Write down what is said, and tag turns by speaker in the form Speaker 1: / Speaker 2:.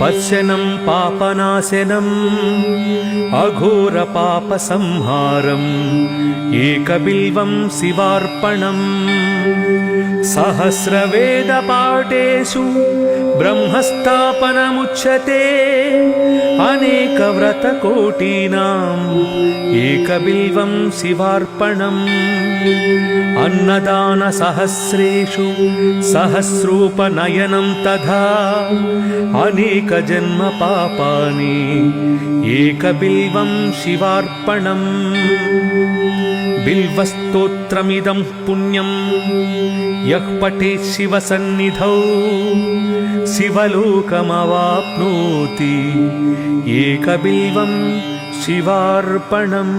Speaker 1: पश्यनं पापनाशनम् अघोरपापसंहारम् एकबिल्वं शिवार्पणम् सहस्रवेदपाठेषु ब्रह्मस्थापनमुच्यते अनेकव्रतकोटीनाम् एकबिल्वं शिवार्पणम् अन्नदानसहस्रेषु सहस्रोपनयनं तथा अनेकजन्मपापानि एकबिल्वं शिवार्पणम् बिल्वस्तोत्रमिदं पुण्यं यः पठेत् शिवसन्निधौ शिवलोकमवाप्नोति एकबिल्वं शिवार्पणम्।